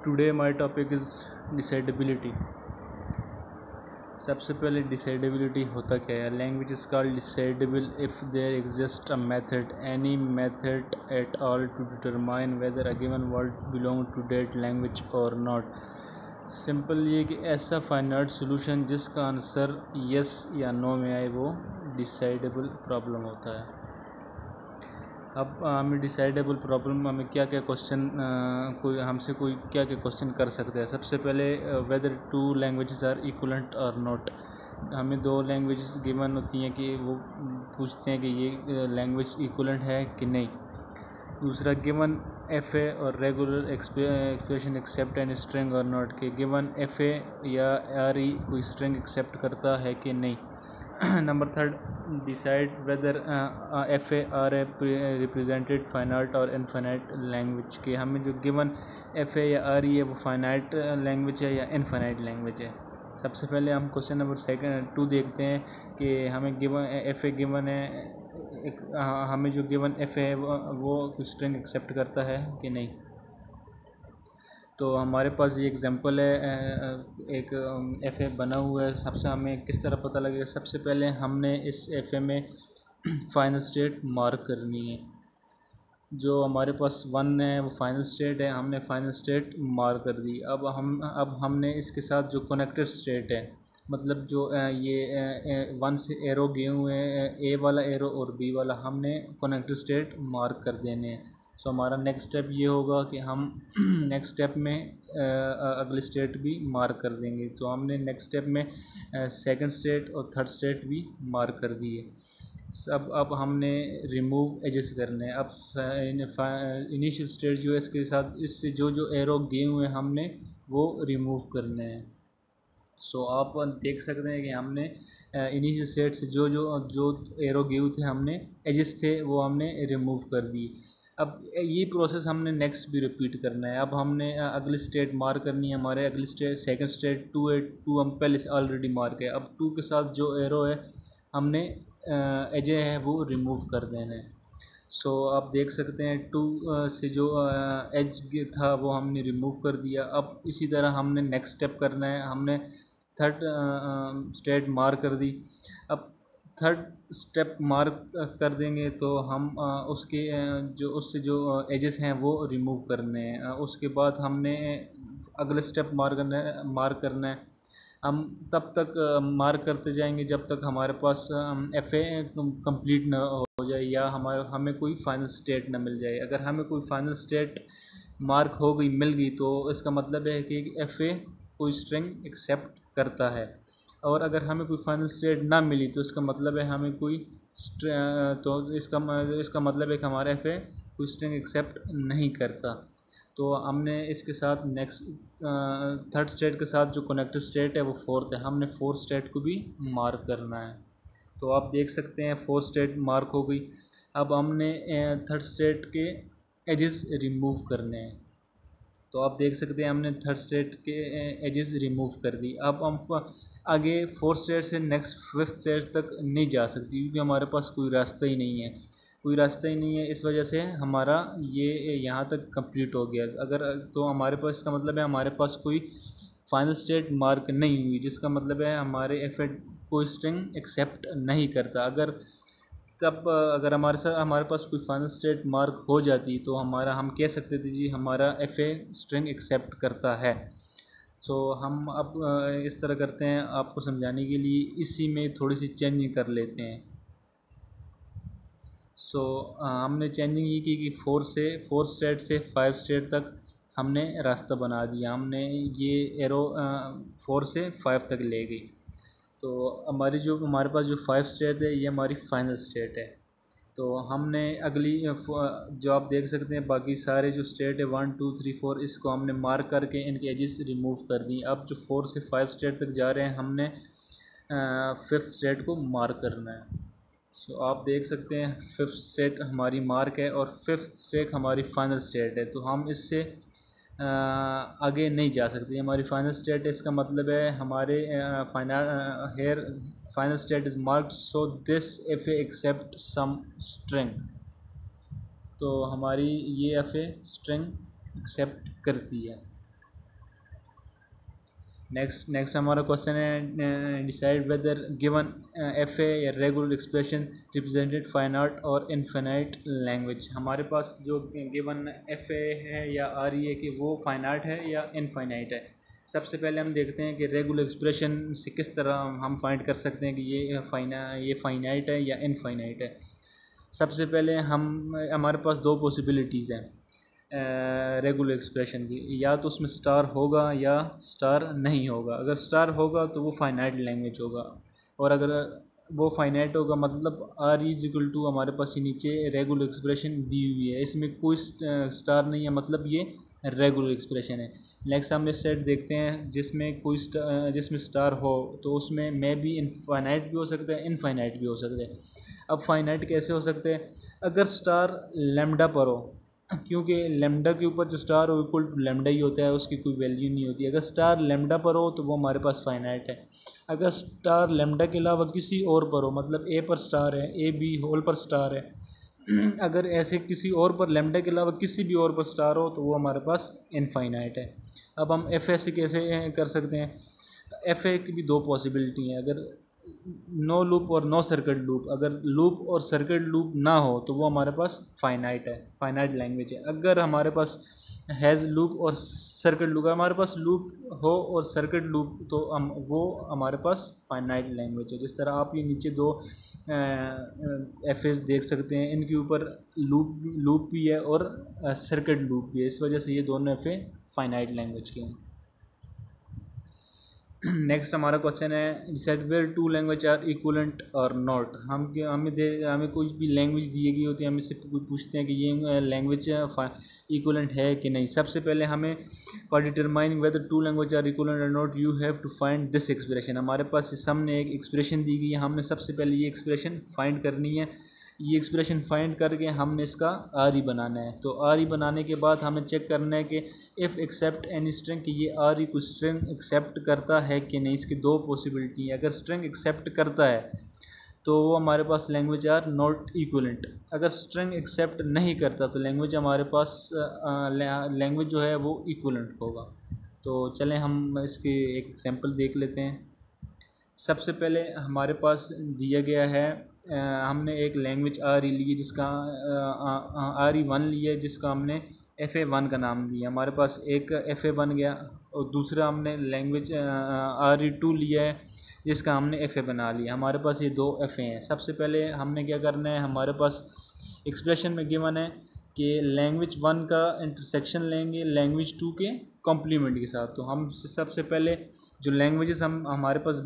Today my topic is decidability. सबसे पहले decidability होता क्या है? Language is called decidable if there exist a method, any method at all to determine whether a given word belong to that language और not. Simple ये कि ऐसा finite solution जिसका आंसर यस या नो में आए वो डिसाइडेबल प्रॉब्लम होता है। अब हमें डिसाइडेबल प्रॉब्लम हमें क्या क्या क्वेश्चन कोई क्या क्या क्वेश्चन कर सकते हैं। सबसे पहले whether two languages are equivalent और नॉट। हमें दो लैंग्वेजेस गिवन होती हैं कि वो पूछते हैं कि ये लैंग्वेज इक्वलेंट है कि नहीं। दूसरा गिवन एफ ए और regular expression accept and string और नॉट के गिवन एफ ए या आर ई कोई स्ट्रिंग एक्सेप्ट करता है कि नहीं। Number third, decide whether F A R A represented finite और इनफाइनाइट लैंग्वेज के हमें जो गिवन एफ ए या आर ई है वो फाइनाइट लैंग्वेज है या इनफाइनाइट लैंग्वेज है। सबसे पहले हम क्वेश्चन नंबर 2 देखते हैं कि हमें गिवन एफ ए गिवन है हमें जो गिवन एफ है वो कुछ स्ट्रिंग एक्सेप्ट करता है कि नहीं। तो हमारे पास ये एग्जांपल है, एक एफ ए बना हुआ है। सबसे हमें किस तरह पता लगेगा? सबसे पहले हमने इस एफ ए में फाइनल स्टेट मार्क करनी है। जो हमारे पास 1 है वो फाइनल स्टेट है, हमने फाइनल स्टेट मार्क कर दी। अब हमने इसके साथ जो कनेक्टेड स्टेट है, मतलब जो ये 1 से एरो गए हुए हैं, ए वाला एरो और बी वाला, हमने कनेक्टेड स्टेट मार्क कर देने हैं। सो हमारा नेक्स्ट स्टेप ये होगा कि हम नेक्स्ट स्टेप में अगले स्टेट भी मार्क कर देंगे। तो हमने नेक्स्ट स्टेप में सेकंड स्टेट और थर्ड स्टेट भी मार्क कर दिए। अब हमने रिमूव एजेस करने हैं। अब इनिशियल स्टेट जो है इसके साथ इससे जो एरो गए हुए हैं हमने वो रिमूव करने हैं। सो आप देख सकते हैं कि हमने इनिशियल स्टेट से जो एरो गए थे हमने एजेस थे वो हमने रिमूव कर दिए। अब ये प्रोसेस हमने नेक्स्ट भी रिपीट करना है। अब हमने अगली स्टेट मार्क करनी है। हमारे अगली स्टेट सेकंड स्टेट 2 है, 2 हम पहले से ऑलरेडी मार्क है। अब 2 के साथ जो एरो है हमने एजे है वो रिमूव कर देना है। सो आप देख सकते हैं 2 से जो एज था वो हमने रिमूव कर दिया। अब इसी तरह हमने नेक्स्ट स्टेप करना है। हमने थर्ड स्टेट मार्क कर दी। अब थर्ड स्टेप मार्क कर देंगे तो हम उसके उससे जो एजेस हैं वो रिमूव करने हैं। उसके बाद हमने अगले स्टेप मार्क करना है। हम तब तक मार्क करते जाएंगे जब तक हमारे पास एफ ए कम्प्लीट ना हो जाए या हमें कोई फाइनल स्टेट ना मिल जाए। अगर हमें कोई फाइनल स्टेट मार्क हो गई मिल गई तो इसका मतलब है कि एफ ए कोई स्ट्रिंग एक्सेप्ट करता है। और अगर हमें कोई फाइनल स्टेट ना मिली तो इसका मतलब है हमें कोई तो इसका मतलब है कि हमारा एफ ए कोई स्ट्रिंग एक्सेप्ट नहीं करता। तो हमने इसके साथ नेक्स्ट थर्ड स्टेट के साथ जो कनेक्टेड स्टेट है वो फोर्थ है, हमने फोर्थ स्टेट को भी मार्क करना है। तो आप देख सकते हैं फोर्थ स्टेट मार्क हो गई। अब हमने थर्ड स्टेट के एजेस रिमूव करने हैं। तो आप देख सकते हैं हमने थर्ड स्टेट के एजेस रिमूव कर दी। अब हम आगे फोर्थ स्टेट से नेक्स्ट फिफ्थ स्टेट तक नहीं जा सकती क्योंकि हमारे पास कोई रास्ता ही नहीं है। इस वजह से हमारा ये यहाँ तक कंप्लीट हो गया। अगर तो हमारे पास इसका मतलब है हमारे पास कोई फाइनल स्टेट मार्क नहीं हुई, जिसका मतलब है हमारे एफर्ट कोई स्ट्रिंग एक्सेप्ट नहीं करता। अगर हमारे पास कोई फाइनल स्टेट मार्क हो जाती तो हम कह सकते थे जी हमारा एफ ए स्ट्रिंग एक्सेप्ट करता है। सो हम अब इस तरह करते हैं आपको समझाने के लिए, इसी में थोड़ी सी चेंजिंग कर लेते हैं। सो हमने चेंजिंग ये की कि 4 स्टेट से 5 स्टेट तक हमने रास्ता बना दिया। हमने ये एरो 4 से 5 तक ले गई। तो हमारे पास जो 5 स्टेट है ये हमारी फाइनल स्टेट है। तो हमने अगली जो आप देख सकते हैं बाकी सारे जो स्टेट है 1 2 3 4 इसको हमने मार्क करके इनके एजेस रिमूव कर दी। अब जो 4 से 5 स्टेट तक जा रहे हैं हमने फिफ्थ स्टेट को मार्क करना है। सो आप देख सकते हैं फिफ्थ स्टेट हमारी मार्क है और फिफ्थ स्टेट हमारी फाइनल स्टेट है। तो हम इससे आगे नहीं जा सकते। हमारी फाइनल स्टेट इसका मतलब है हमारे final state is marked so this F A accept some string. तो हमारी ये एफ ए स्ट्रिंग एक्सेप्ट करती है। नेक्स्ट हमारा क्वेश्चन है decide whether given F a regular expression represented finite और इनफाइनाइट लैंग्वेज। हमारे पास जो गिवन एफ ए है या आर ई है कि वो फाइनाइट है या इनफाइनाइट है। सबसे पहले हम देखते हैं कि रेगुलर एक्सप्रेशन से किस तरह हम फाइंड कर सकते हैं कि ये फाइनाइट है या इनफाइनाइट है। सबसे पहले हमारे पास दो पॉसिबिलिटीज़ हैं रेगुलर एक्सप्रेशन की, या तो उसमें स्टार होगा या स्टार नहीं होगा। अगर स्टार होगा तो वो फाइनाइट लैंग्वेज होगा, और अगर वो फाइनाइट होगा मतलब आर इज इक्वल टू हमारे पास ये नीचे रेगुलर एक्सप्रेशन दी हुई है, इसमें कोई स्टार नहीं है, मतलब ये रेगुलर एक्सप्रेशन है। नेक्स्ट हम सेट देखते हैं जिसमें स्टार हो तो उसमें मे भी इनफाइनाइट भी हो सकता है, इनफाइनाइट भी हो सकता है। अब फाइनाइट कैसे हो सकते हैं? अगर स्टार लेमडा पर हो, क्योंकि लेमडा के ऊपर जो स्टार हो इक्वल टू लेमडा ही होता है, उसकी कोई वैल्यू नहीं होती। अगर स्टार लेमडा पर हो तो वो हमारे पास फाइनाइट है। अगर स्टार लेमडा के अलावा किसी और पर हो, मतलब ए पर स्टार है, ए बी होल पर स्टार है, अगर ऐसे किसी और पर लेमडा के अलावा किसी भी और पर स्टार हो तो वो हमारे पास इनफाइनाइट है। अब हम एफ ए से कैसे कर सकते हैं? एफ ए की भी दो पॉसिबिलिटी हैं। अगर नो लूप और नो सर्किट लूप, अगर लूप और सर्किट लूप ना हो तो वो हमारे पास फाइनाइट है, फाइनाइट लैंग्वेज है। अगर हमारे पास हैज़ लूप और सर्किट लूप, हमारे पास लूप हो और सर्किट लूप, तो वो हमारे पास फाइनाइट लैंग्वेज है। जिस तरह आप ये नीचे दो एफ एस देख सकते हैं, इनके ऊपर लूप भी है और सर्किट लूप भी है, इस वजह से ये दोनों एफ ए फाइनाइट लैंग्वेज के हैं। नेक्स्ट हमारा क्वेश्चन है decide whether two language are equivalent और नॉट। हमें कोई भी लैंग्वेज दी गई होती है, हम इससे पूछते हैं कि ये लैंग्वेज इक्वलेंट है कि नहीं। सबसे पहले हमें for determining whether two language are equivalent और not you have to find this expression. हमारे पास सामने एक एक्सप्रेशन दी गई है, हमने सबसे पहले ये एक्सप्रेशन फाइंड करनी है। ये एक्सप्रेशन फाइंड करके हमने इसका आर ई बनाना है। तो आर ई बनाने के बाद हमें चेक करना है कि इफ़ एक्सेप्ट एनी स्ट्रिंग, कि ये आर ई कुछ स्ट्रिंग एक्सेप्ट करता है कि नहीं। इसकी दो पॉसिबिलिटी है। अगर स्ट्रिंग एक्सेप्ट करता है तो वो हमारे पास लैंग्वेज आर नॉट इक्वलेंट। अगर स्ट्रिंग एक्सेप्ट नहीं करता तो लैंग्वेज हमारे पास लैंग्वेज जो है वो इक्वलेंट होगा। तो चलें हम इसके एक एग्जांपल देख लेते हैं। सबसे पहले हमारे पास दिया गया है, हमने एक लैंग्वेज आर ई ली है जिसका आर ई वन ली है, जिसका हमने एफ ए वन का नाम दिया। हमारे पास एक एफ ए बन गया, और दूसरा हमने लैंग्वेज आर ई टू लिया है जिसका हमने एफ ए बना लिया। हमारे पास ये दो एफ ए हैं। सबसे पहले हमने क्या करना है, हमारे पास एक्सप्रेशन में गिवन है कि लैंग्वेज वन का इंटरसेक्शन लेंगे लैंग्वेज टू के कॉम्प्लीमेंट के साथ। तो हम सबसे पहले जो लैंग्वेजेस हमारे पास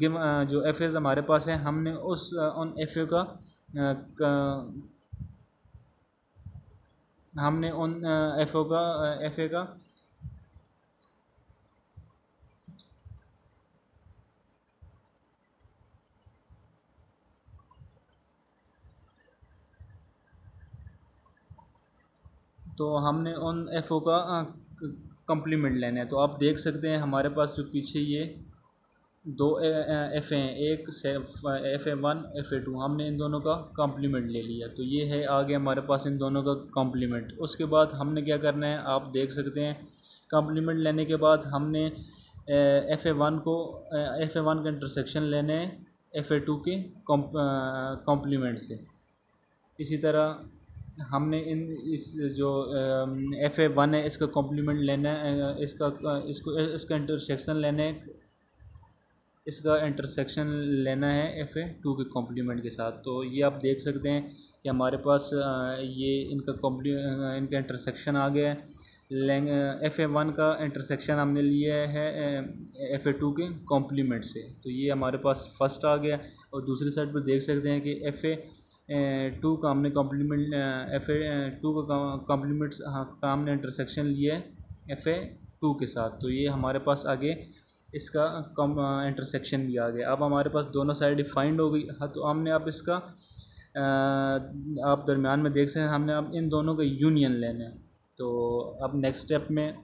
जो एफ एज हमारे पास है, हमने उन एफ ए का हमने उन एफ ए का तो हमने उन एफ ओ का कम्प्लीमेंट लेना है। तो आप देख सकते हैं हमारे पास जो पीछे ये दो एफ ए हैं, एक F A one F A two, हमने इन दोनों का कॉम्प्लीमेंट ले लिया। तो ये है आ गया हमारे पास इन दोनों का कॉम्प्लीमेंट। उसके बाद हमने क्या करना है, आप देख सकते हैं कॉम्प्लीमेंट लेने के बाद हमने एफ ए वन का इंटरसेक्शन लेने हैं एफ ए टू के कॉम्प्लीमेंट से। इसी तरह हमने इस जो एफ ए वन है इसका कॉम्प्लीमेंट लेना है, इसका इंटरसेक्शन लेना है एफ ए टू के कॉम्प्लीमेंट के साथ। तो ये आप देख सकते हैं कि हमारे पास ये इनका इंटरसेक्शन आ गया है। एफ ए वन का इंटरसेक्शन हमने लिया है एफ ए टू के कॉम्प्लीमेंट से, तो ये हमारे पास फर्स्ट आ गया। और दूसरी साइड पर देख सकते हैं कि एफ ए टू का हमने कॉम्प्लीमेंट एफ ए टू का कॉम्प्लीमेंट का हमने इंटरसेक्शन लिया है एफ ए टू के साथ। तो ये हमारे पास आगे इसका इंटरसेक्शन भी आ गया। अब हमारे पास दोनों साइड फाइंड हो गई। हाँ, तो हमने अब इसका आप दरमियान में देख सकते हैं, हमने अब इन दोनों का यूनियन लेना है। तो अब नेक्स्ट स्टेप में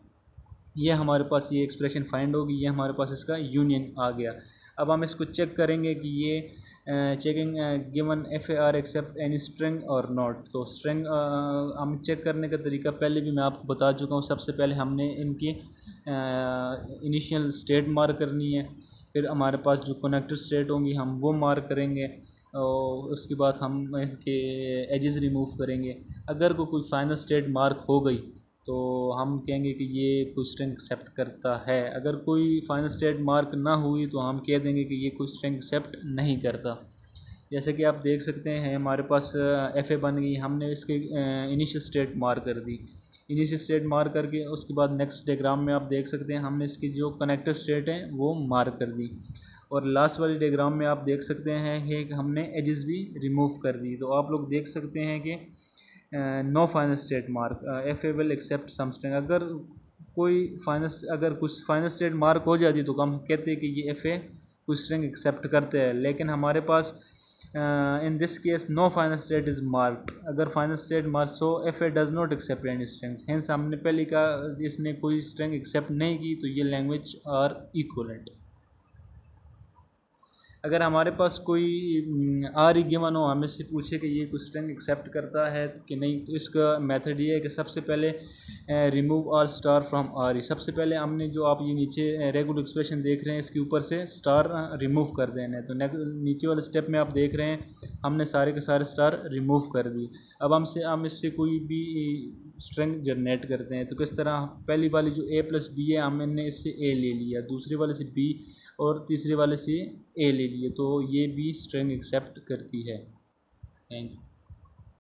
ये हमारे पास ये एक्सप्रेशन फाइंड होगी, ये हमारे पास इसका यूनियन आ गया। अब हम इसको चेक करेंगे कि ये checking given F A are accept any string और नॉट। तो स्ट्रिंग हम चेक करने का तरीका पहले भी मैं आपको बता चुका हूँ। सबसे पहले हमने इनकी इनिशियल स्टेट मार्क करनी है, फिर हमारे पास जो कनेक्टेड स्टेट होंगी हम वो मार्क करेंगे, और उसके बाद हम इनके एजेस रिमूव करेंगे। अगर कोई फाइनल स्टेट मार्क हो गई तो हम कहेंगे कि ये कोई स्ट्रिंग एक्सेप्ट करता है। अगर कोई फाइनल स्टेट मार्क ना हुई तो हम कह देंगे कि ये कोई स्ट्रिंग एक्सेप्ट नहीं करता। जैसे कि आप देख सकते हैं हमारे पास एफ ए बन गई, हमने इसके इनिशियल स्टेट मार्क कर दी। इनिशियल स्टेट मार्क करके उसके बाद नेक्स्ट डायग्राम में आप देख सकते हैं हमने इसकी जो कनेक्टेड स्टेट है वो मार्क कर दी, और लास्ट वाली डायग्राम में आप देख सकते हैं कि हमने एजेस भी रिमूव कर दी। तो आप लोग देख सकते हैं कि no final state mark F A will accept some string. अगर कुछ फाइनल स्टेट मार्क हो जाती तो हम कहते हैं कि ये एफ ए कुछ स्ट्रिंग एक्सेप्ट करते हैं, लेकिन हमारे पास in this case no final state is marked. अगर final state mark so F A does not accept any strings. Hence हमने पहले कहा इसने कोई स्ट्रिंग एक्सेप्ट नहीं की, तो ये लैंग्वेज आर इक्वलेंट। अगर हमारे पास कोई आर ही गिवन हो, हमें से पूछे कि ये कुछ स्ट्रिंग एक्सेप्ट करता है कि नहीं, तो इसका मेथड ये है कि सबसे पहले remove R star from R ही। सबसे पहले हमने जो आप ये नीचे रेगुलर एक्सप्रेशन देख रहे हैं इसके ऊपर से स्टार रिमूव कर देना है। तो नीचे वाले स्टेप में आप देख रहे हैं हमने सारे के सारे स्टार रिमूव कर दिए। अब हम इससे कोई भी स्ट्रिंग जनरेट करते हैं। तो किस तरह, पहली वाली जो a प्लस बी है हमने इससे a ले लिया, दूसरे वाले से b और तीसरे वाले से a ले लिए, तो ये भी स्ट्रिंग एक्सेप्ट करती है। Thank you.